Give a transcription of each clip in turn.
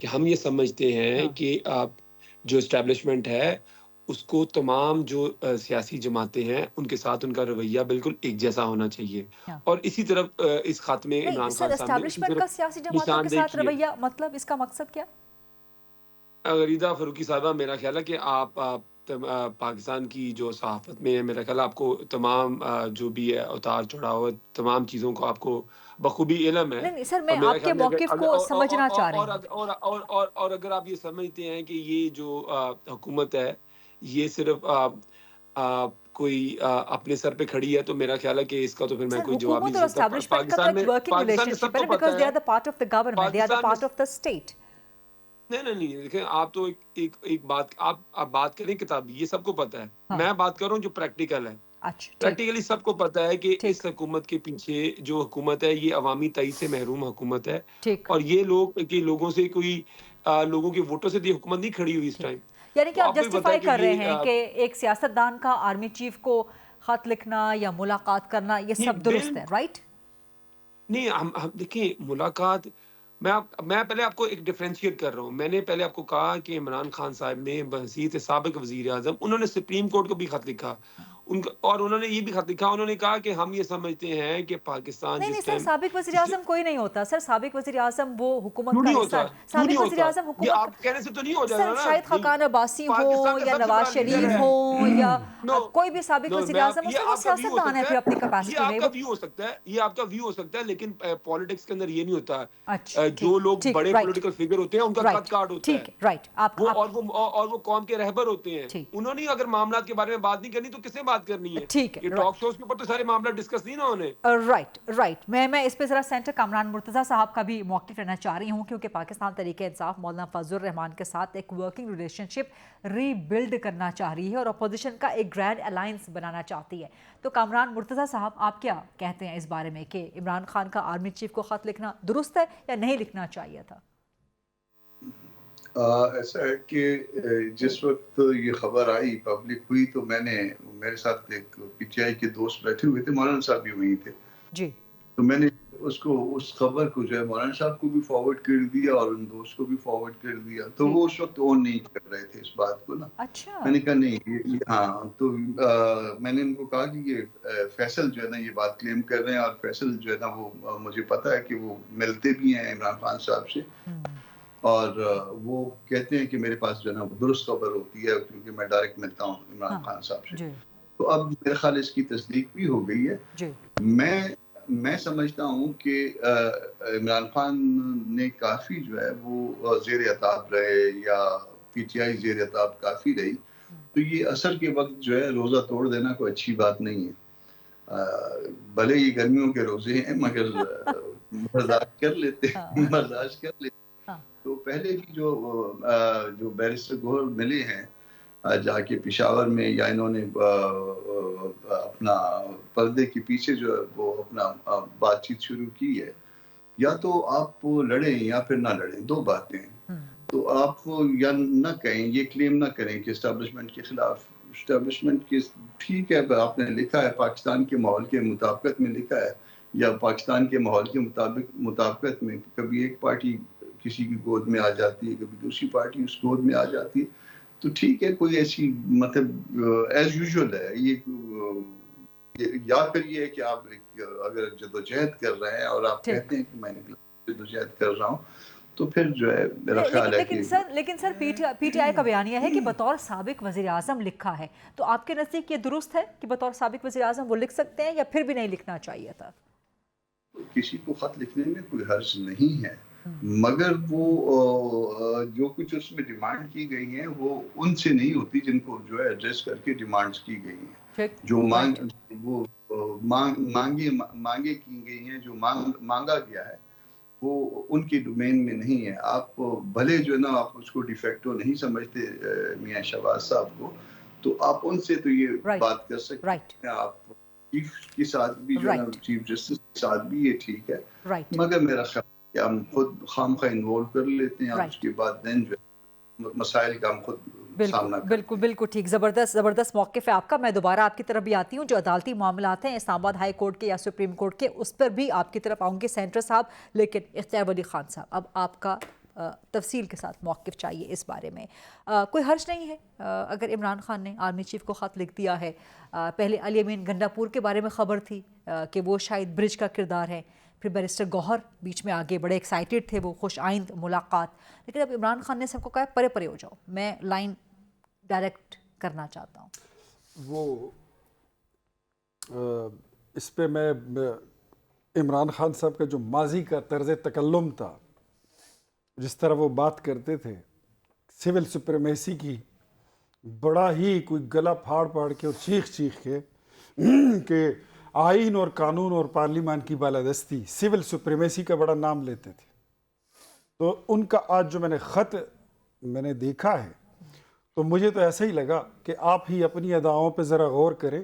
کہ ہم یہ سمجھتے ہیں کہ جو اسٹیبلشمنٹ ہے اس کو تمام جو سیاسی جماعتیں ہیں ان کے ساتھ ان کا رویہ بالکل ایک جیسا ہونا چاہیے، اور اسی طرف اس خط میں عمران خان صاحب نے اسٹیبلشمنٹ کا سیاسی جماعتوں کے ساتھ رویہ مطلب اس کا مقصد کیا؟ غریدہ فاروقی صاحبہ، میرا خیال ہے کہ آپ پاکستان کی جو صحافت میں ہے، میرا خیال ہے آپ کو تمام جو بھی ہے اتار چڑھاؤ تمام چیزوں کو آپ کو بخوبی علم ہے۔ نہیں سر، میں آپ کے موقف کو سمجھنا چاہ رہی ہوں۔ اور اگر آپ یہ سمجھتے ہیں کہ یہ جو حکومت ہے یہ صرف کوئی اپنے سر پہ کھڑی ہے، تو میرا خیال ہے کہ اس کا تو پھر میں کوئی جواب نہیں دے سکتا۔ پاکستان میں سب کو پتہ ہے۔ نہیں دیکھیں، آپ تو ایک بات آپ بات کریں کتابی، یہ سب کو پتہ ہے۔ میں بات کر رہا ہوں جو پریکٹیکل ہے۔ پریکٹیکلی سب کو پتہ ہے کہ اس حکومت کے پیچھے جو حکومت ہے یہ عوامی تائید سے محروم حکومت ہے، اور یہ لوگوں سے کوئی لوگوں کے ووٹوں سے یہ حکومت نہیں کھڑی ہوئی اس ٹائم۔ یعنی کہ آپ جسٹیفائی کر رہے ہیں کہ ایک سیاستدان کا آرمی چیف کو خط لکھنا یا ملاقات کرنا یہ سب درست ہے، رائٹ؟ نہیں، ہم دیکھیں ملاقات، میں پہلے آپ کو ایک ڈیفرینشیٹ کر رہا ہوں۔ میں نے پہلے آپ کو کہا کہ عمران خان صاحب نے بحیثیت سابق وزیر اعظم انہوں نے سپریم کورٹ کو بھی خط لکھا، اور انہوں نے یہ بھی خط لکھا، انہوں نے کہا کہ ہم یہ سمجھتے ہیں کہ پاکستان نہیں سر، سابق وزیر اعظم کوئی نہیں ہوتا سر، سابق وزیر اعظم وہ حکومت کا حصہ ہے۔ سابق وزیر اعظم حکومت، یہ آپ کہنے سے تو نہیں ہو جائے گا نا، شاید خاقان عباسی ہو یا نواز شریف ہو یا کوئی بھی سابق وزیر اعظم، وہ سیاستدان ہے پھر اپنی کیپیسٹی میں۔ یہ آپ کا ویو ہو سکتا ہے، یہ آپ کا ویو ہو سکتا ہے، لیکن پالیٹکس کے اندر یہ نہیں ہوتا۔ جو لوگ بڑے پولیٹیکل فگر ہوتے ہیں ان کا خط کارڈ ہوتا ہے، اور وہ قوم کے رہبر ہوتے ہیں، انہوں نے اگر معاملات کے بارے میں بات نہیں کرنی تو کس سے بات کرنی ہے؟ یہ ٹاک شوز کے اوپر تو سارے معاملات ڈسکس نہیں نہ ہونے۔ رائٹ، میں اس پہ ذرا سینٹر کامران مرتضیٰ صاحب کا بھی موقف لینا چاہ رہی ہوں، کیونکہ پاکستان تحریک انصاف مولانا فضل الرحمان کے ساتھ ایک ورکنگ ریلیشن شپ ری بلڈ کرنا چاہ رہی ہے اور اپوزیشن کا ایک گرینڈ الائنس بنانا چاہتی ہے۔ تو کامران مرتضیٰ صاحب، آپ کیا کہتے ہیں اس بارے میں کہ عمران خان کا آرمی چیف کو خط لکھنا درست ہے یا نہیں لکھنا چاہیے تھا؟ ایسا ہے کہ جس وقت یہ خبر آئی، پبلک ہوئی، تو میرے ساتھ ایک پی ٹی آئی کے دوست بیٹھے ہوئے تھے، مولانا صاحب بھی وہیں تھے جی، تو میں نے اس خبر کو جو ہے مولانا صاحب کو بھی فارورڈ کر دیا اور ان دوست کو بھی فارورڈ کر دیا، تو وہ اس وقت اون نہیں کر رہے تھے اس بات کو نا۔ اچھا، میں نے کہا نہیں، ہاں، تو میں نے ان کو کہا کہ یہ فیصل جو ہے نا یہ بات کلیم کر رہے ہیں، اور فیصل جو ہے نا وہ مجھے پتا ہے کہ وہ ملتے بھی ہیں عمران خان صاحب سے، اور وہ کہتے ہیں کہ میرے پاس جو ہے نا درست خبر ہوتی ہے کیونکہ میں ڈائریکٹ ملتا ہوں عمران خان صاحب سے۔ تو اب میرے خیال اس کی تصدیق بھی ہو گئی ہے۔ میں سمجھتا ہوں کہ عمران خان نے کافی جو ہے وہ زیر عتاب رہے، یا پی ٹی آئی زیر عتاب کافی رہی، تو یہ عصر کے وقت جو ہے روزہ توڑ دینا کوئی اچھی بات نہیں ہے۔ بھلے یہ گرمیوں کے روزے ہیں مگر برداشت کر لیتے۔ تو پہلے بھی جو بیرسٹر گوہر ملے ہیں جا کے پشاور میں، یا انہوں نے اپنا پردے کے پیچھے جو ہے وہ اپنا بات چیت شروع کی ہے، یا تو آپ لڑیں یا پھر نہ لڑیں، دو باتیں ہیں۔ تو آپ یا نہ کہیں، یہ کلیم نہ کریں کہ اسٹیبلشمنٹ کے خلاف، اسٹیبلشمنٹ کے ٹھیک ہے آپ نے لکھا ہے پاکستان کے ماحول کے مطابقت میں لکھا ہے، یا پاکستان کے ماحول کے مطابقت میں کبھی ایک پارٹی کسی کی گود میں آ جاتی ہے، کبھی دوسری پارٹی اس گود میں آ جاتی ہے، تو ٹھیک ہے، کوئی ایسی مطلب ایز یوزول ہے یہ، یا پھر یہ ہے کہ آپ اگر جدوجہد کر رہے ہیں اور آپ کہتے ہیں کہ میں نے جدوجہد کر رہا ہوں، تو پھر جو ہے میرا خیال ہے کہ لیکن سر پی ٹی آئی کا بیانیہ ہے کہ بطور سابق وزیر اعظم لکھا ہے، تو آپ کے نزدیک یہ درست ہے کہ بطور سابق وزیر اعظم وہ لکھ سکتے ہیں یا پھر بھی نہیں لکھنا چاہیے تھا؟ کسی کو خط لکھنے میں کوئی حرج نہیں ہے، مگر وہ جو کچھ اس میں ڈیمانڈ کی گئی ہیں وہ ان سے نہیں ہوتی جن کو جو ہے ایڈریس کر کے ڈیمانڈز کی گئی ہیں، جو مانگے کی گئی ہیں، جو مانگا گیا ہے وہ ان کی ڈومین میں نہیں ہے۔ آپ بھلے جو ہے نا آپ اس کو ڈیفیکٹو نہیں سمجھتے میاں شہباز صاحب کو، تو آپ ان سے تو یہ بات کر سکتے ہیں، آپ چیف کے ساتھ بھی جو ہے نا چیف جسٹس کے ساتھ بھی یہ ٹھیک ہے، مگر میرا خیال کہ ہم خود خام خواہ انوالو کر لیتے ہیں، اور اس کے بعد دین جو مسائل کا ہم خود سامنا کرتے ہیں۔ بالکل ٹھیک، زبردست موقف ہے آپ کا۔ میں دوبارہ آپ کی طرف بھی آتی ہوں، جو عدالتی معاملات ہیں اسلام آباد ہائی کورٹ کے یا سپریم کورٹ کے، اس پر بھی آپ کی طرف آؤں گے سینٹر صاحب، لیکن اختیار ولی خان صاحب، اب آپ کا تفصیل کے ساتھ موقف چاہیے اس بارے میں. کوئی حرج نہیں ہے اگر عمران خان نے آرمی چیف کو خط لکھ دیا ہے. پہلے علی امین گنڈاپور کے بارے میں خبر تھی کہ وہ شاید برج کا کردار ہے, پھر بیرسٹر گوہر بیچ میں آگے بڑے ایکسائٹیڈ تھے, وہ خوش آئند ملاقات. لیکن اب عمران خان نے سب کو کہا پرے پرے ہو جاؤ, میں لائن ڈائریکٹ کرنا چاہتا ہوں. وہ اس پہ میں عمران خان صاحب کا جو ماضی کا طرز تکلم تھا, جس طرح وہ بات کرتے تھے سول سپریمیسی کی, بڑا ہی کوئی گلا پھاڑ پھاڑ کے اور چیخ چیخ کے کہ آئین اور قانون اور پارلیمان کی بالادستی, سول سپریمیسی کا بڑا نام لیتے تھے. تو ان کا آج جو میں نے خط میں نے دیکھا ہے تو مجھے تو ایسا ہی لگا کہ آپ ہی اپنی اداؤں پہ ذرا غور کریں.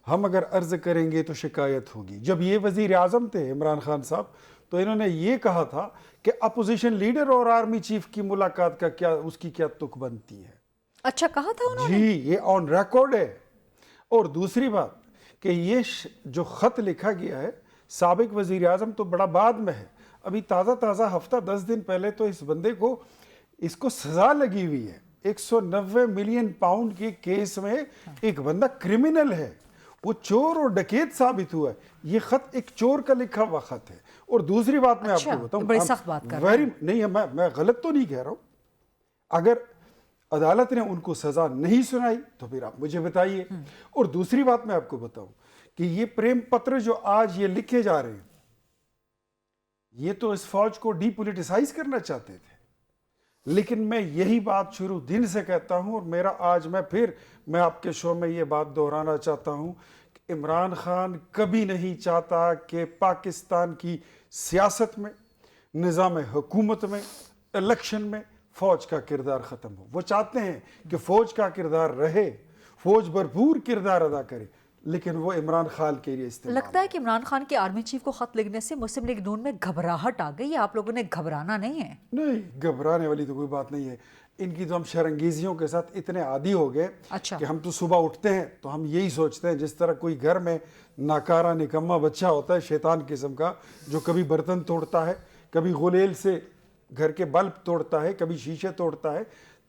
ہم اگر عرض کریں گے تو شکایت ہوگی. جب یہ وزیر اعظم تھے عمران خان صاحب تو انہوں نے یہ کہا تھا کہ اپوزیشن لیڈر اور آرمی چیف کی ملاقات کا کیا, اس کی کیا تک بنتی ہے. اچھا کہا تھا انہوں نے؟ جی, یہ آن ریکارڈ ہے. اور دوسری بات کہ یہ جو خط لکھا گیا ہے سابق وزیر اعظم تو بڑا بعد میں ہے, ابھی تازہ ہفتہ 10 دن پہلے تو اس بندے کو اس کو سزا لگی ہوئی ہے. 190 ملین پاؤنڈ کے کیس میں ایک بندہ کرمنل ہے, وہ چور اور ڈکیت ثابت ہوا ہے. یہ خط ایک چور کا لکھا ہوا خط ہے. اور دوسری بات میں آپ کو بتاؤں, بڑی سخت بات کر رہے ہیں. نہیں میں غلط تو نہیں کہہ رہا ہوں. اگر عدالت نے ان کو سزا نہیں سنائی تو پھر آپ مجھے بتائیے. اور دوسری بات میں آپ کو بتاؤں کہ یہ پریم پتر جو آج یہ لکھے جا رہے ہیں, یہ تو اس فوج کو ڈی پولیٹیسائز کرنا چاہتے تھے. لیکن میں یہی بات شروع دن سے کہتا ہوں, اور میرا آج میں آپ کے شو میں یہ بات دہرانا چاہتا ہوں کہ عمران خان کبھی نہیں چاہتا کہ پاکستان کی سیاست میں, نظام حکومت میں, الیکشن میں فوج کا کردار ختم ہو. وہ چاہتے ہیں کہ فوج کا کردار رہے, فوج بھرپور کردار ادا کرے, لیکن وہ عمران خان کے لیے استعمال. لگتا ہے کہ عمران خان کے آرمی چیف کو خط لکھنے سے مسلم لیگ نون میں گھبراہٹ آ گئی. آپ لوگوں نے گھبرانا نہیں ہے. نہیں, گھبرانے والی تو کوئی بات نہیں ہے. ان کی تو ہم شرنگیزیوں کے ساتھ اتنے عادی ہو گئے کہ ہم تو صبح اٹھتے ہیں تو ہم یہی سوچتے ہیں, جس طرح کوئی گھر میں ناکارہ نکما بچہ ہوتا ہے شیطان قسم کا, جو کبھی برتن توڑتا ہے, کبھی غلیل سے گھر کے بلب توڑتا ہے, کبھی شیشے توڑتا ہے.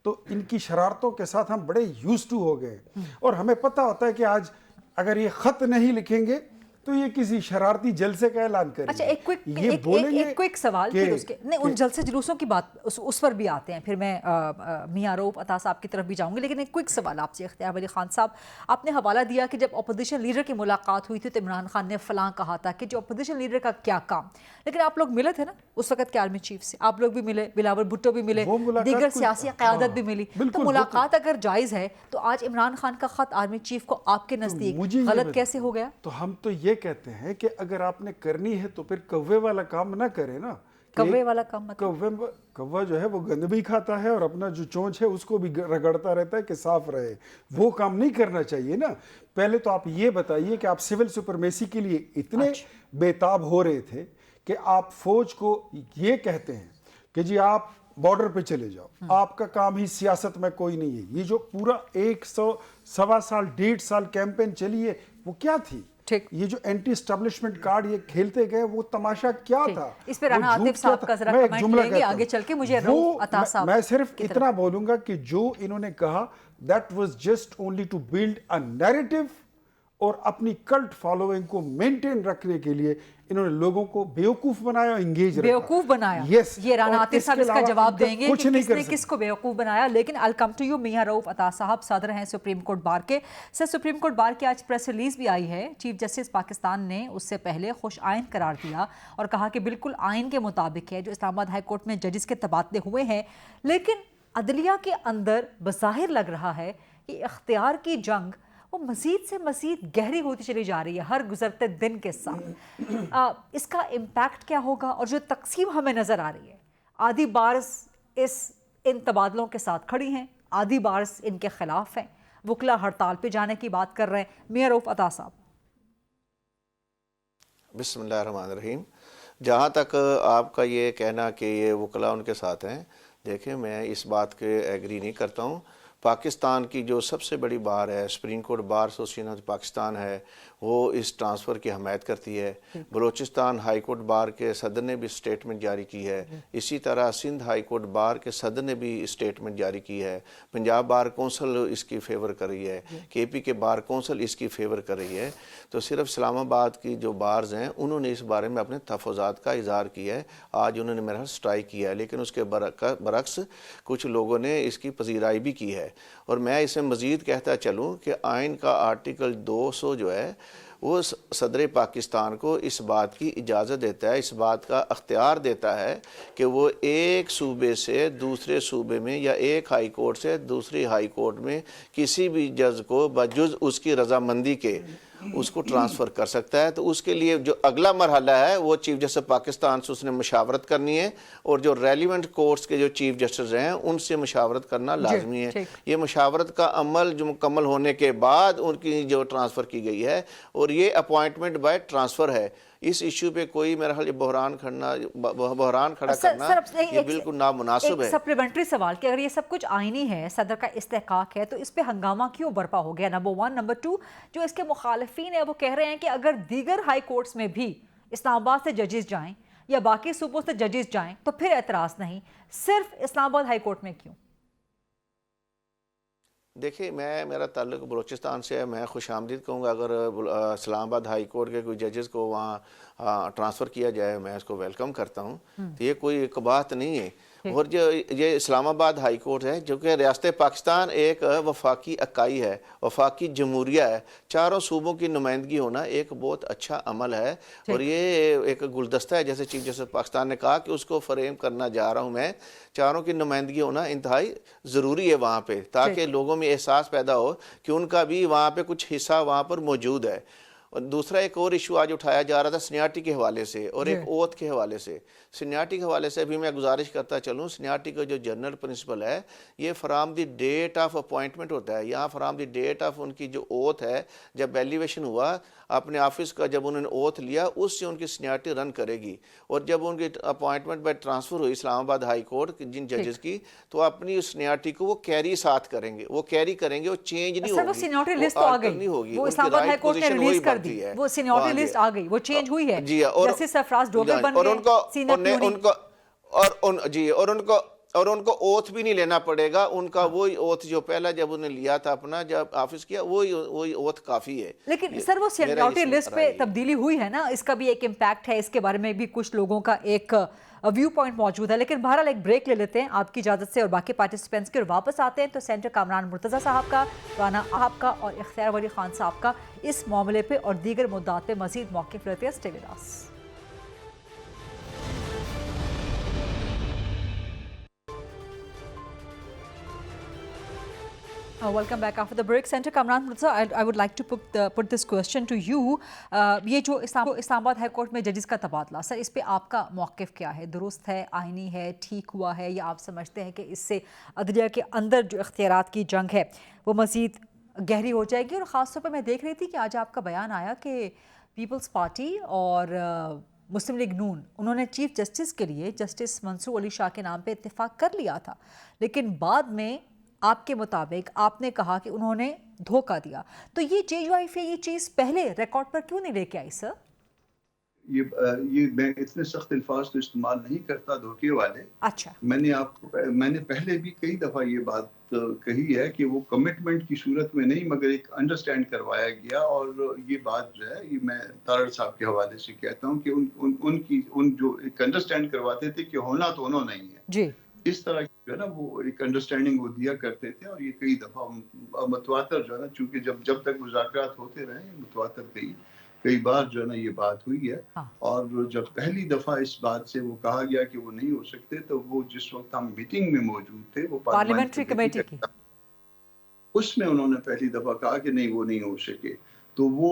تو ان کی شرارتوں کے ساتھ ہم بڑے یوز ٹو ہو گئے, اور ہمیں پتہ ہوتا ہے کہ آج اگر یہ خط نہیں لکھیں گے تو یہ کسی شرارتی جلسے کا اعلان کریں. اچھا ایک کوئک سوال, پھر اس کے نہیں ان جلسے جلوسوں کی بات اس پر بھی آتے ہیں, پھر میں میاں رؤف عطا صاحب کی طرف بھی جاؤں گی. لیکن ایک کوئک سوال آپ سے اختیار ولی خان صاحب, آپ نے حوالہ دیا کہ جب اپوزیشن لیڈر کی ملاقات ہوئی تھی تو عمران خان نے فلاں کہا تھا کہ جو اپوزیشن لیڈر کا کیا کام. لیکن آپ لوگ ملے تھے نا اس وقت کے آرمی چیف سے, آپ لوگ بھی ملے, بلاول بھٹو بھی ملے, دیگر سیاسی قیادت بھی ملی. تو ملاقات اگر جائز ہے تو آج عمران خان کا خط آرمی چیف کو آپ کے نزدیک غلط کیسے ہو گیا؟ تو ہم تو یہ کہتے ہیں کہ اگر آپ نے کرنی ہے تو پھر کوے والا کام نہ کرے نا. کوے والا کام کوا جو ہے وہ گند بھی کھاتا ہے اور اپنا جو چونچ ہے اس کو بھی رگڑتا رہتا ہے کہ صاف رہے. وہ کام نہیں کرنا چاہیے نا. پہلے تو آپ یہ بتائیے کہ آپ سول سپرمیسی کے لیے اتنے بےتاب ہو رہے تھے کہ آپ فوج کو یہ کہتے ہیں کہ جی آپ بارڈر پہ چلے جاؤ, آپ کا کام ہی سیاست میں کوئی نہیں ہے. یہ جو پورا 100 سال 1.5 سال کیمپین چلی ہے وہ کیا تھی؟ یہ جو اینٹی اسٹیبلشمنٹ کارڈ یہ کھیلتے گئے وہ تماشا کیا تھا؟ اس پہ رانا عاطف صاحب کا ذرا کمنٹ لیں گے آگے چل کے. مجھے رؤف عطا صاحب, میں صرف اتنا بولوں گا کہ جو انہوں نے کہا that was just only to build a narrative, اور اپنی کلٹ فالوئنگ کو مینٹین رکھنے کے لیے انہوں نے لوگوں کو بیوقوف بنایا, انگیج رکھا. بیوقوف بنایا, یہ رانا عاطف صاحب اس کا جواب دیں گے کہ کس نے کس کو بیوقوف بنایا. لیکن I'll come to you. میاں رؤف عطا صاحب صدر ہیں سپریم کورٹ بار کے. سر سپریم کورٹ بار کی آج پریس ریلیز بھی آئی ہے. چیف جسٹس پاکستان نے اس سے پہلے خوش آئین قرار دیا اور کہا کہ بالکل آئین کے مطابق ہے جو اسلام آباد ہائی کورٹ میں ججز کے تبادلے ہوئے ہیں. لیکن عدلیہ کے اندر بظاہر لگ رہا ہے کہ اختیار کی جنگ وہ مزید سے مزید گہری ہوتی چلی جا رہی ہے ہر گزرتے دن کے ساتھ. اس کا امپیکٹ کیا ہوگا؟ اور جو تقسیم ہمیں نظر آ رہی ہے, آدھی بارس ان تبادلوں کے ساتھ کھڑی ہیں, آدھی بارس ان کے خلاف ہیں, وکلا ہڑتال پہ جانے کی بات کر رہے ہیں. میاں رؤف عطا صاحب. بسم اللہ الرحمن الرحیم. جہاں تک آپ کا یہ کہنا کہ یہ وکلا ان کے ساتھ ہیں, دیکھیں میں اس بات کے ایگری نہیں کرتا ہوں. پاکستان کی جو سب سے بڑی بار ہے supreme court bar association of Pakistan ہے وہ اس ٹرانسفر کی حمایت کرتی ہے. بلوچستان ہائی کورٹ بار کے صدر نے بھی سٹیٹمنٹ جاری کی ہے. اسی طرح سندھ ہائی کورٹ بار کے صدر نے بھی سٹیٹمنٹ جاری کی ہے. پنجاب بار کونسل اس کی فیور کر رہی ہے. کے پی کے بار کونسل اس کی فیور کر رہی ہے. تو صرف اسلام آباد کی جو بارز ہیں انہوں نے اس بارے میں اپنے تحفظات کا اظہار کیا ہے. آج انہوں نے میرا سٹرائک کیا ہے، لیکن اس کے برعکس کچھ لوگوں نے اس کی پذیرائی بھی کی ہے. اور میں اسے مزید کہتا چلوں کہ آئین کا آرٹیکل 200 جو ہے وہ صدر پاکستان کو اس بات کی اجازت دیتا ہے، اس بات کا اختیار دیتا ہے کہ وہ ایک صوبے سے دوسرے صوبے میں یا ایک ہائی کورٹ سے دوسری ہائی کورٹ میں کسی بھی جج کو بجز اس کی رضامندی کے اس کو ٹرانسفر کر سکتا ہے. تو اس کے لیے جو اگلا مرحلہ ہے وہ چیف جسٹس پاکستان سے اس نے مشاورت کرنی ہے، اور جو ریلیونٹ کورٹس کے جو چیف جسٹس ہیں ان سے مشاورت کرنا لازمی ہے. یہ مشاورت کا عمل جو مکمل ہونے کے بعد ان کی جو ٹرانسفر کی گئی ہے، اور یہ اپوائنٹمنٹ بائی ٹرانسفر ہے. اس ایشو پہ کوئی میرا خیال بحران کھڑا کرنا یہ بالکل نامناسب ہے. ایک سپلیمنٹری سوال کہ اگر یہ سب کچھ آئینی ہے، صدر کا استحقاق ہے، تو اس پہ ہنگامہ کیوں برپا ہو گیا؟ نمبر 1. نمبر 2، جو اس کے مخالفین ہیں وہ کہہ رہے ہیں کہ اگر دیگر ہائی کورٹس میں بھی اسلام آباد سے ججز جائیں یا باقی صوبوں سے ججز جائیں تو پھر اعتراض نہیں، صرف اسلام آباد ہائی کورٹ میں کیوں؟ دیکھیں، میرا تعلق بلوچستان سے ہے. میں خوش آمدید کہوں گا اگر اسلام آباد ہائی کورٹ کے کوئی ججز کو وہاں ٹرانسفر کیا جائے، میں اس کو ویلکم کرتا ہوں. تو یہ کوئی ایک بات نہیں ہے. اور جو یہ اسلام آباد ہائی کورٹ ہے جو کہ ریاست پاکستان ایک وفاقی اکائی ہے، وفاقی جمہوریہ ہے، چاروں صوبوں کی نمائندگی ہونا ایک بہت اچھا عمل ہے. اور یہ ایک گلدستہ ہے، جیسے چیف جسٹس پاکستان نے کہا کہ اس کو فریم کرنا جا رہا ہوں میں. چاروں کی نمائندگی ہونا انتہائی ضروری ہے وہاں پہ، تاکہ لوگوں میں احساس پیدا ہو کہ ان کا بھی وہاں پہ کچھ حصہ وہاں پر موجود ہے. اور دوسرا ایک اور ایشو آج اٹھایا جا رہا تھا سینیارٹی کے حوالے سے اور ایک اوتھ کے حوالے سے. سینیارٹی کے حوالے سے بھی میں گزارش کرتا چلوں، سینیارٹی کا جو جنرل پرنسپل ہے یہ from the debt of appointment ہوتا ہے. یہاں فرام دی ڈیٹ آف ان کی جو اوتھ ہے، جب ایلیویشن ہوا اپنے آفس کا، جب انہوں نے اوتھ لیا اس سے ان کی سینیارٹی رن کرے گی. اور جب ان کی اپوائنٹمنٹ بائی ٹرانسفر ہوئی اسلام آباد ہائی کورٹ جن ججز کی، تو اپنی اس سینیارٹی کو وہ کیری ساتھ کریں گے، وہ چینج نہیں ہوگی. وہ سینیورٹی لسٹ تو آ گئی، وہ اسلام آباد ہائی کورٹ نے ریلیز کر دی، وہ سینیورٹی لسٹ آ گئی، وہ چینج ہوئی ہے. جسٹس سرفراز ڈوگر بن گئے سینئر پیونی. اور ان کو اوتھ بھی نہیں لینا پڑے گا. ان کا وہی اوتھ جو پہلا جب انہوں نے لیا تھا اپنا جب آفس کیا، وہی اوتھ کافی ہے. لیکن سر وہ سینیورٹی لسٹ پہ تبدیلی ہوئی ہے نا، اس کا بھی ایک امپیکٹ ہے. اس کے بارے میں بھی کچھ لوگوں کا ایک ویو پوائنٹ موجود ہے. لیکن بہرحال ایک بریک لے لیتے ہیں آپ کی اجازت سے اور باقی پارٹیسپینٹس کے، اور واپس آتے ہیں تو سینٹر کامران مرتضیٰ صاحب کا، رانا آپ کا اور اختیار ولی خان صاحب کا اس معاملے پہ اور دیگر مدعات پہ مزید موقف لیتے ہیں. Stay with us. Welcome back after the break. Senator Kamran Murtaza, I would like to put this question to you. یہ جو اسلام آباد ہائی کورٹ میں ججز کا تبادلہ، سر اس پہ آپ کا موقف کیا ہے؟ درست ہے، آئینی ہے، ٹھیک ہوا ہے، یا آپ سمجھتے ہیں کہ اس سے عدلیہ کے اندر جو اختیارات کی جنگ ہے وہ مزید گہری ہو جائے گی؟ اور خاص طور پہ میں دیکھ رہی تھی کہ آج آپ کا بیان آیا کہ پیپلز پارٹی اور مسلم لیگ نون انہوں نے چیف جسٹس کے لیے جسٹس منصور علی شاہ کے نام پہ اتفاق کر لیا تھا، لیکن بعد میں آپ کے مطابق آپ نے کہا کہ انہوں نے دھوکہ دیا. تو یہ JUIF یہ چیز پہلے ریکارڈ پر کیوں نہیں لے کے آئی سر؟ یہ میں اتنے سخت الفاظ تو استعمال نہیں کرتا دھوکے والے. اچھا، میں نے پہلے بھی کئی دفعہ یہ بات کہی ہے کہ وہ کمٹمنٹ کی صورت میں نہیں مگر ایک انڈرسٹینڈ کروایا گیا. اور یہ بات جو ہے یہ میں تارڑ صاحب کے حوالے سے کہتا ہوں کہ ان جو ایک انڈرسٹینڈ کرواتے تھے کہ ہونا تو انہوں نہیں ہے جی، اس طرح کی جو ہے نا وہ ایک انڈرسٹینڈنگ وہ دیا کرتے تھے. اور یہ کئی دفعہ متواتر جو ہے نا، چونکہ جب تک مذاکرات ہوتے رہے متواتر کئی بار جو ہے نا یہ بات ہوئی ہے. اور جب پہلی دفعہ اس بات سے وہ کہا گیا کہ وہ نہیں ہو سکتے، تو وہ جس وقت ہم میٹنگ میں موجود تھے وہ پارلیمنٹری کمیٹی کی، اس میں انہوں نے پہلی دفعہ کہا کہ نہیں وہ نہیں ہو سکے. تو وہ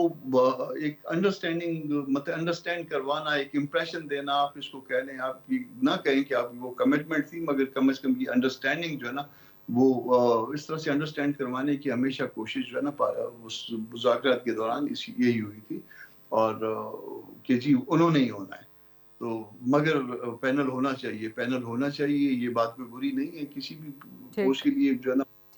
ایک انڈرسٹینڈنگ مطلب انڈرسٹینڈ کروانا، ایک امپریشن دینا، آپ اس کو کہہ لیں، آپ نہ کہیں کہ آپ وہ کمٹمنٹ تھی مگر کم از کم یہ انڈرسٹینڈنگ جو ہے نا وہ اس طرح سے انڈرسٹینڈ کروانے کی ہمیشہ کوشش جو ہے نا اس مذاکرات کے دوران یہی ہوئی تھی. اور کہ جی انہوں نے ہی ہونا ہے تو مگر پینل ہونا چاہیے. یہ بات کوئی بری نہیں ہے کسی بھی پوسٹ کے لیے جو ہے نا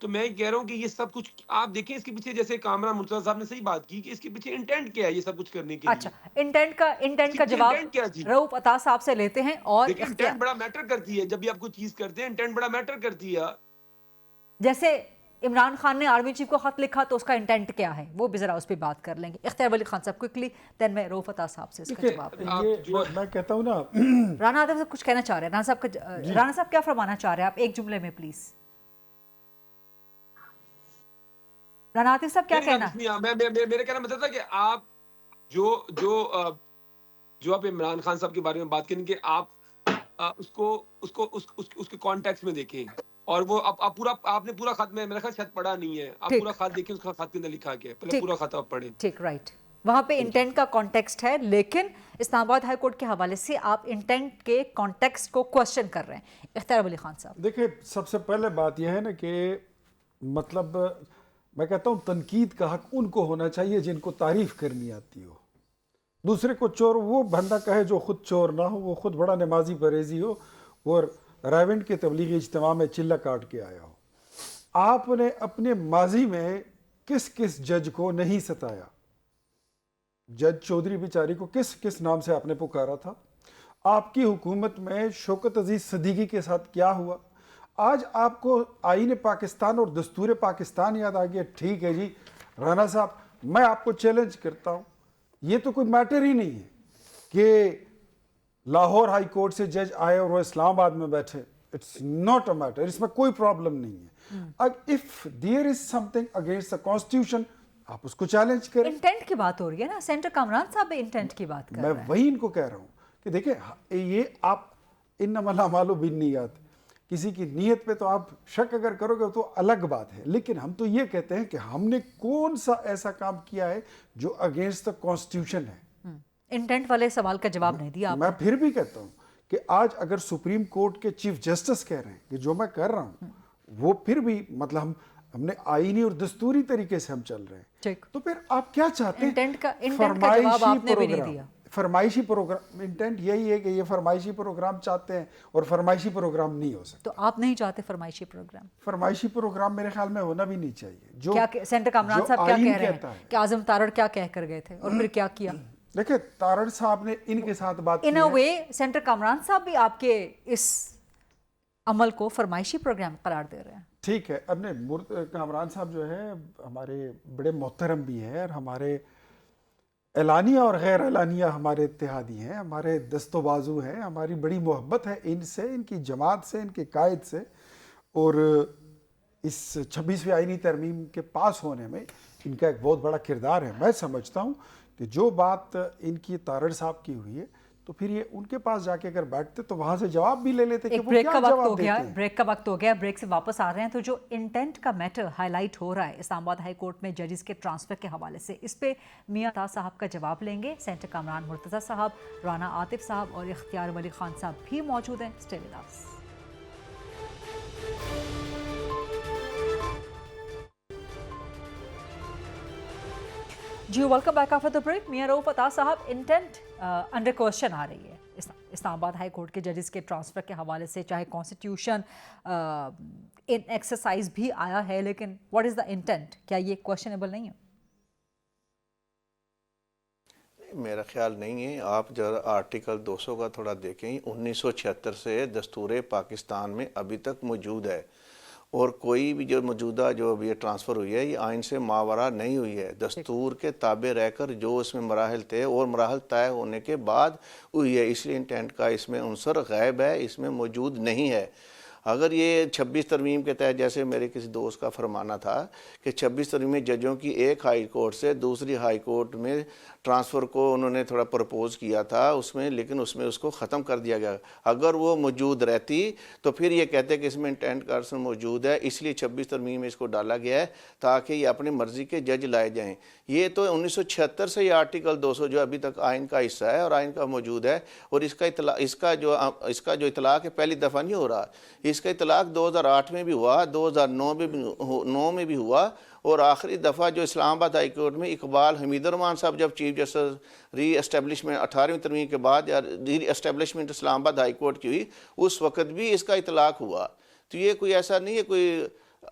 تو میں کہہ رہا ہوں کہ یہ سب کچھ آپ دیکھیں اس کے پیچھے، جیسے کامران مرتضیٰ صاحب نے صحیح بات کی کہ اس کے پیچھے انٹینٹ کیا ہے یہ سب کچھ کرنے کے لیے. اچھا، انٹینٹ کا جواب انٹینٹ کیا جی؟ رؤف عطا صاحب سے لیتے ہیں. اور دیکھیں انٹینٹ بڑا میٹر کرتی ہے، جب بھی آپ کوئی چیز کرتے ہیں انٹینٹ بڑا میٹر کرتی ہے. جیسے عمران خان نے آرمی چیف کو خط لکھا تو اس کا انٹینٹ کیا ہے، وہ بھی ذرا اس پہ بات کر لیں گے. اختیار ولی خان صاحب کوئکلی، دین میں رؤف عطا صاحب سے اس کا جواب. یہ میں کہتا ہوں نا، رانا عاطف صاحب کچھ کہنا چاہ رہے ہیں. رانا صاحب کیا فرمانا چاہ رہے ہیں آپ ایک جملے میں پلیز؟ رانا عاطف صاحب کیا کہنا؟ میرا کہنا مطلب تھا کہ آپ جو آپ عمران خان صاحب کے بارے میں بات کریں کہ آپ اس کے کانٹیکس میں دیکھیں، اور وہ آپ نے پورا خط میں میرا خیال شاید پڑھا نہیں ہے، آپ پورا خط دیکھیں، اس کا خط کے اندر لکھا کیا ہے، پہلے پورا خط آپ پڑھیں. ٹھیک، رائٹ. وہاں پہ انٹینٹ کا کانٹیکسٹ ہے، لیکن اسلام آباد ہائی کورٹ کے حوالے سے آپ انٹینٹ کے کانٹیکسٹ کو کوسچن کر رہے ہیں. اختیار ولی خان صاحب دیکھیں، سب سے پہلے بات یہ ہے نا کہ مطلب میں کہتا ہوں تنقید کا حق ان کو ہونا چاہیے جن کو تعریف کرنی آتی ہو. دوسرے کو چور وہ بندہ کہے جو خود چور نہ ہو، وہ خود بڑا نمازی پرہیزی ہو اور رائیونڈ کے تبلیغی اجتماع میں چلہ کاٹ کے آیا ہو. آپ نے اپنے ماضی میں کس جج کو نہیں ستایا؟ جج چودھری بیچاری کو کس نام سے آپ نے پکارا تھا؟ آپ کی حکومت میں شوکت عزیز صدیقی کے ساتھ کیا ہوا؟ آج آپ کو آئین پاکستان اور دستور پاکستان یاد آ گیا. ٹھیک ہے جی رانا صاحب، میں آپ کو چیلنج کرتا ہوں، یہ تو کوئی میٹر ہی نہیں ہے کہ لاہور ہائی کورٹ سے جج آئے اور وہ اسلام آباد میں بیٹھے. اٹس ناٹ اے میٹر، اس میں کوئی پرابلم نہیں ہے. If there is some thing against the constitution, آپ اس کو چیلنج کریں. انٹینٹ کی بات ہو رہی ہے نا، سینٹر کامران صاحب بھی انٹینٹ کی بات کر رہے ہیں. میں وہی ان کو کہہ رہا ہوں کہ دیکھیں یہ آپ انما الاعمال بالنیات، کسی کی نیت پہ تو آپ شک اگر کرو گے تو الگ بات ہے، لیکن ہم تو یہ کہتے ہیں کہ ہم نے کون سا ایسا کام کیا ہے جو اگینسٹ دا کانسٹیٹیوشن ہے. انٹینٹ والے سوال کا جواب نہیں دیا. میں پھر بھی کہتا ہوں کہ آج اگر سپریم کورٹ کے چیف جسٹس کہہ رہے ہیں کہ جو میں کر رہا ہوں وہ پھر بھی مطلب ہم نے آئینی اور دستوری طریقے سے ہم چل رہے ہیں، تو پھر آپ کیا چاہتے ہیں؟ انٹینٹ کا جواب آپ نے بھی نہیں دیا. فرمائشی پروگرام، انٹینٹ یہی ہے کہ یہ فرمائشی پروگرام چاہتے ہیں اور فرمائشی پروگرام نہیں ہو سکتا. تو آپ نہیں چاہتے فرمائشی پروگرام؟ فرمائشی پروگرام میرے خیال میں ہونا بھی نہیں چاہیے. جو سینٹر کامران صاحب کیا کہہ رہے ہیں کہ اعظم تارڑ کیا کہہ کر گئے تھے اور پھر کیا کیا؟ دیکھیں تارڑ صاحب نے ان کے ساتھ بات کی ان اے وے سینٹر کامران صاحب بھی آپ کے اس عمل کو فرمائشی پروگرام قرار دے رہے ہیں. ٹھیک ہے، اب نے کامران صاحب جو ہے ہمارے بڑے محترم بھی ہیں اور ہمارے اعلانیہ اور غیر اعلانیہ ہمارے اتحادی ہیں، ہمارے دست و بازو ہیں، ہماری بڑی محبت ہے ان سے، ان کی جماعت سے، ان کے قائد سے. اور اس 26ویں آئینی ترمیم کے پاس ہونے میں ان کا ایک بہت بڑا کردار ہے. میں سمجھتا ہوں کہ جو بات ان کی تارڑ صاحب کی ہوئی ہے تو پھر یہ ان کے پاس جا کے اگر بیٹھتے تو وہاں سے جواب بھی لے لیتے کہ وہ کیا جواب دیتے ہیں. بریک کا وقت ہو گیا، بریک سے واپس آ رہے ہیں. تو جو انٹینٹ کا میٹر ہائی لائٹ ہو رہا ہے اسلام آباد ہائی کورٹ میں ججز کے ٹرانسفر کے حوالے سے، اس پہ میاں عطا صاحب کا جواب لیں گے. سینٹر کامران مرتضیٰ صاحب، رانا عاطف صاحب اور اختیار ولی خان صاحب بھی موجود ہیں. Stay with us. جی welcome back after the break. Mian Rauf عطا صاحب، انٹینٹ انڈر کوشچن آ رہی ہے اسلام آباد ہائی کورٹ کے ججز کے ٹرانسفر کے حوالے سے، چاہے کانسٹیٹیوشن ان ایکسرسائز بھی آیا ہے، لیکن واٹ از دا انٹینٹ؟ کیا یہ کوشچنیبل نہیں ہے؟ میرا خیال نہیں ہے. آپ ذرا آرٹیکل 200 کا تھوڑا دیکھیں. 1976 سے دستور پاکستان میں ابھی تک موجود ہے، اور کوئی بھی جو موجودہ جو ابھی ٹرانسفر ہوئی ہے یہ آئین سے ماورا نہیں ہوئی ہے. دستور کے تابع رہ کر جو اس میں مراحل تھے اور مراحل طے ہونے کے بعد ہوئی ہے، اس لیے انٹینٹ کا اس میں عنصر غائب ہے، اس میں موجود نہیں ہے. اگر یہ 26 ترمیم کے تحت، جیسے میرے کسی دوست کا فرمانا تھا کہ 26 ترمیم میں ججوں کی ایک ہائی کورٹ سے دوسری ہائی کورٹ میں ٹرانسفر کو انہوں نے تھوڑا پرپوز کیا تھا اس میں، لیکن اس میں اس کو ختم کر دیا گیا. اگر وہ موجود رہتی تو پھر یہ کہتے کہ اس میں انٹینٹ کا عنصر موجود ہے، اس لیے 26 ترمیم میں اس کو ڈالا گیا ہے تاکہ یہ اپنی مرضی کے جج لائے جائیں. یہ تو 1976 سے یہ آرٹیکل 200 جو ابھی تک آئین کا حصہ ہے اور آئین کا موجود ہے، اور اس کا جو اطلاق ہے پہلی دفعہ نہیں ہو رہا. اس کا اطلاق 2008 میں بھی ہوا، 2009 میں بھی ہوا، اور آخری دفعہ جو اسلام آباد ہائی کورٹ میں اقبال حمید الرحمان صاحب جب چیف جسٹس ری اسٹیبلشمنٹ 18ویں ترمیم کے بعد یا ری اسٹیبلشمنٹ اسلام آباد ہائی کورٹ کی ہوئی، اس وقت بھی اس کا اطلاق ہوا. تو یہ کوئی ایسا نہیں ہے کوئی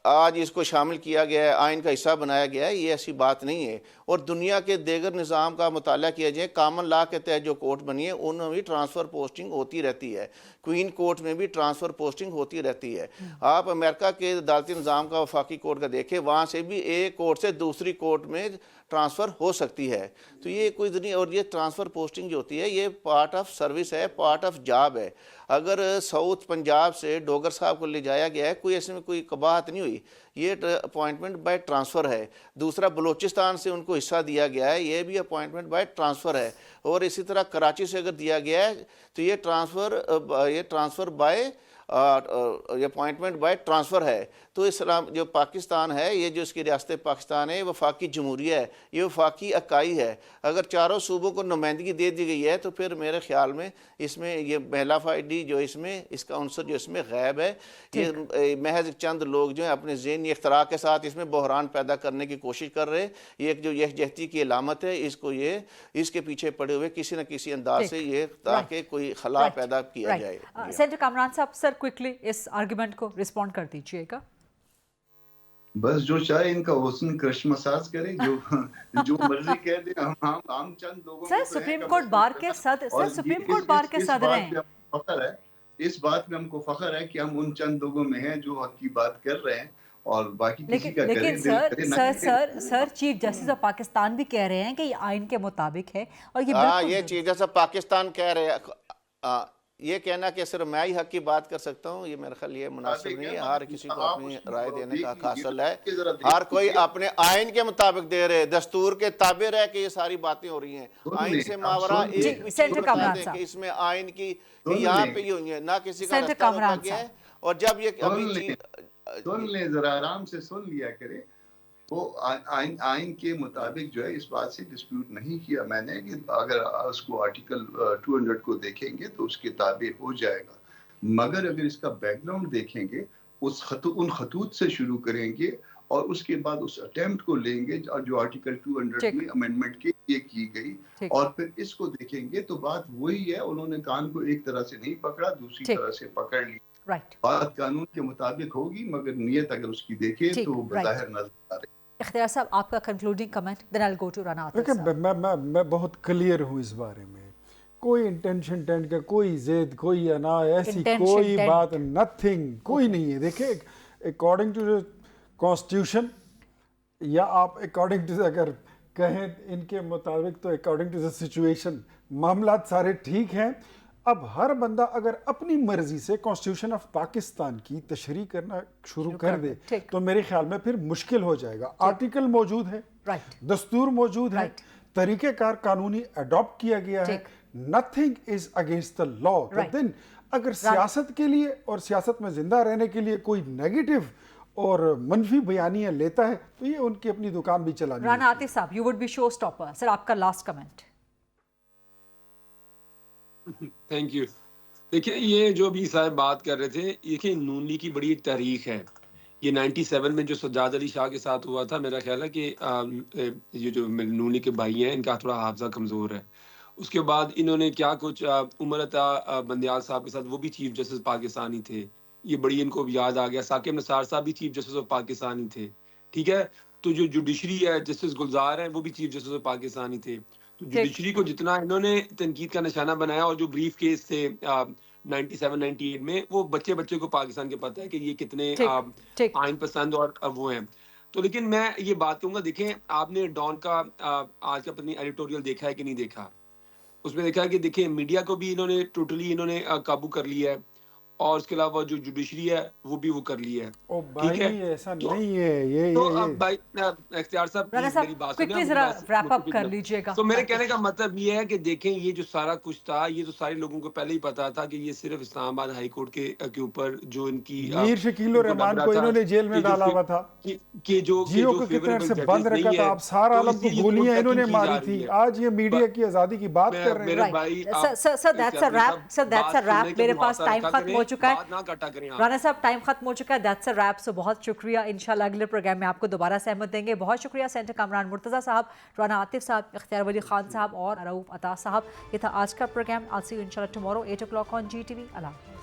آج اس کو شامل کیا گیا ہے، آئین کا حصہ بنایا گیا ہے، یہ ایسی بات نہیں ہے. اور دنیا کے دیگر نظام کا مطالعہ کیا جائے، کامن لا کے تحت جو کورٹ بنی ہے ان میں بھی ٹرانسفر پوسٹنگ ہوتی رہتی ہے، کوئین کورٹ میں بھی ٹرانسفر پوسٹنگ ہوتی رہتی ہے. آپ امریکہ کے عدالتی نظام کا وفاقی کورٹ کا دیکھیں، وہاں سے بھی ایک کورٹ سے دوسری کورٹ میں ٹرانسفر ہو سکتی ہے. تو یہ کوئی نہیں، اور یہ ٹرانسفر پوسٹنگ جو ہوتی ہے یہ پارٹ آف سروس ہے، پارٹ آف جاب ہے. اگر ساؤتھ پنجاب سے ڈوگر صاحب کو لے جایا گیا ہے، کوئی ایسے میں کوئی قباحت نہیں ہوئی، یہ اپوائنٹمنٹ بائی ٹرانسفر ہے. دوسرا بلوچستان سے ان کو حصہ دیا گیا ہے، یہ بھی اپوائنٹمنٹ بائی ٹرانسفر ہے. اور اسی طرح کراچی سے اگر دیا گیا ہے تو یہ transfer by appointment by transfer ہے. تو اسلام جو پاکستان ہے، یہ جو اس کی ریاست پاکستان ہے، یہ وفاقی جمہوریہ ہے، یہ وفاقی اکائی ہے. اگر چاروں صوبوں کو نمائندگی دے دی گئی ہے تو پھر میرے خیال میں اس میں یہ مہلافائڈی جو اس کا عنصر جو اس میں غائب ہے. یہ محض چند لوگ جو ہیں اپنے ذہنی اختراع کے ساتھ اس میں بحران پیدا کرنے کی کوشش کر رہے ہیں. یہ ایک جو یکجہتی کی علامت ہے، اس کے پیچھے پڑے ہوئے کسی نہ کسی انداز سے یہ تاکہ کوئی خلا پیدا کیا جائے. سینیٹر کامران صاحب، سر کوئکلی اس آرگومنٹ کو رسپونڈ کر دیجئے گا. بس جو چاہے ان کا حسن کرش مساج کریں، جو مرضی کہہ دیں. ہم چند لوگوں سر سپریم کورٹ بار کے صدر ہیں. فخر ہے اس بات میں، ہم کو فخر ہے کہ ہم ان چند لوگوں میں ہیں جو حق کی بات کر رہے ہیں، اور باقی کسی کا کریں. لیکن سر چیف جسٹس آف پاکستان بھی کہہ رہے ہیں کہ یہ آئین کے مطابق ہے، اور یہ چیف جسٹس آف پاکستان کہہ رہے ہیں. یہ کہنا کہ صرف میں ہی حق کی بات کر سکتا ہوں، یہ میرے خیال یہ مناسب نہیں ہے. ہر کسی کو اپنی رائے دینے کا حق حاصل ہے. ہر کوئی اپنے آئین کے مطابق دے رہے، دستور کے تابع رہ کے یہ ساری باتیں ہو رہی ہیں. آئین سے ماورا ایک کہ اس میں آئین کی یہاں پہ یہ ہوئی ہے، نہ کسی کا رستہ روکا گیا ہے. اور جب یہ سن لیں ذرا، آرام سے سن لیا کرے. وہ آئین کے مطابق جو ہے اس بات سے ڈسپیوٹ نہیں کیا میں نے کہ اگر اس کو آرٹیکل 200 کو دیکھیں گے تو اس کے تابع ہو جائے گا. مگر اگر اس کا بیک گراؤنڈ دیکھیں گے، ان خطوط سے شروع کریں گے اور اس کے بعد اس اٹیمپٹ کو لیں گے جو آرٹیکل 200 میں امینڈمنٹ کے لیے کی گئی، اور پھر اس کو دیکھیں گے تو بات وہی ہے. انہوں نے کان کو ایک طرح سے نہیں پکڑا، دوسری طرح سے پکڑ لی. بات قانون کے مطابق ہوگی، مگر نیت اگر اس کی دیکھیں تو بظاہر نظر آ رہی. اختیار صاحب، آپ کا concluding comment, then I will go to Rana Atif صاحب. میں بہت کلیئر ہوں اس بارے میں. کوئی انٹینشن ٹینٹ کا، کوئی زید، کوئی انا، ایسی کوئی بات نتھنگ، کوئی نہیں ہے. دیکھیں اکارڈنگ ٹو کانسٹیٹیوشن، یا آپ اکارڈنگ ٹو اگر کہیں ان کے مطابق، تو اکارڈنگ ٹو دا سچویشن معاملات سارے ٹھیک ہیں. اب ہر بندہ اگر اپنی مرضی سے کانسٹیٹیوشن آف پاکستان کی تشریح کرنا شروع کر دے تو میرے خیال میں پھر مشکل ہو جائے گا. آرٹیکل موجود ہے، دستور موجود ہے، طریقہ کار قانونی اڈاپٹ کیا گیا ہے. نتھنگ از اگینسٹ دا لا. دین اگر سیاست کے لیے اور سیاست میں زندہ رہنے کے لیے کوئی نیگیٹو اور منفی بیانیاں لیتا ہے تو یہ ان کی اپنی دکان بھی چلانی ہے. رانا عاطف صاحب، یو وڈ بی شو اسٹاپر. سر آپ کا لاسٹ کمنٹ. Thank you. دیکھیں، یہ جو بھی صاحب بات کر رہے تھے، دیکھیں نون لیگ کی بڑی تاریخ ہے. یہ 97 میں جو سجاد علی شاہ کے ساتھ ہوا تھا، میرا خیال ہے کہ یہ جو نون لیگ کے بھائی ہیں ان کا تھوڑا حافظہ کمزور ہے. اس کے بعد انہوں نے کیا کچھ عمر عطا بندیال صاحب کے ساتھ، وہ بھی چیف جسٹس پاکستانی تھے، یہ بڑی ان کو یاد آ گیا. ثاقب نثار صاحب بھی چیف جسٹس آف پاکستانی تھے. ٹھیک ہے، تو جو جوڈیشری ہے، جسٹس گلزار ہیں، وہ بھی چیف جسٹس آف پاکستانی تھے. تو جوڈیشری کو جتنا انہوں نے تنقید کا نشانہ بنایا، اور جو بریف کیس تھے 97-98 میں، وہ بچے کو پاکستان کے پتہ ہے کہ یہ کتنے آئین پسند اور وہ ہیں. تو لیکن میں یہ بات کہوں گا، دیکھیں آپ نے ڈان کا آج کا اپنی ایڈیٹوریل دیکھا ہے کہ نہیں دیکھا؟ اس میں دیکھا ہے کہ دیکھیں میڈیا کو بھی انہوں نے ٹوٹلی قابو کر لیا ہے، اور اس کے علاوہ جو جوڈیشری ہے وہ بھی وہ کر لی ہے. ٹھیک ہے، ایسا نہیں ہے. تو اب بھائی اختیار صاحب میری بات سنیں. تو میرے کہنے کا مطلب یہ ہے کہ دیکھیں یہ جو سارا کچھ تھا، یہ تو سارے لوگوں کو پہلے ہی پتا تھا کہ یہ صرف اسلام آباد ہائی کورٹ کے اوپر جو ان کی میر شکیل الرحمان کو انہوں نے جیل میں ڈالا ہوا تھا، جیو کو کتنے عرصے بند رکھا تھا. آپ سارا عالم کو گولیاں انہوں نے ماری تھی. آج یہ میڈیا کی آزادی کی بات کر رہے ہیں. سر دیٹس اے ریپ. میرے پاس ٹائم ختم ہو چکا ہے. رانا صاحب ٹائم ختم ہو چکا ہے. That's a rape. سو بہت شکریہ. انشاءاللہ اگلے پروگرام میں آپ کو دوبارہ سہمت دیں گے. بہت شکریہ سینٹر کامران مرتضیٰ صاحب، رانا عاطف صاحب، اختیار ولی خان صاحب اور رؤوف عطا صاحب. یہ تھا آج کا programme. I'll see you inshallah tomorrow 8 o'clock on GTV. Allah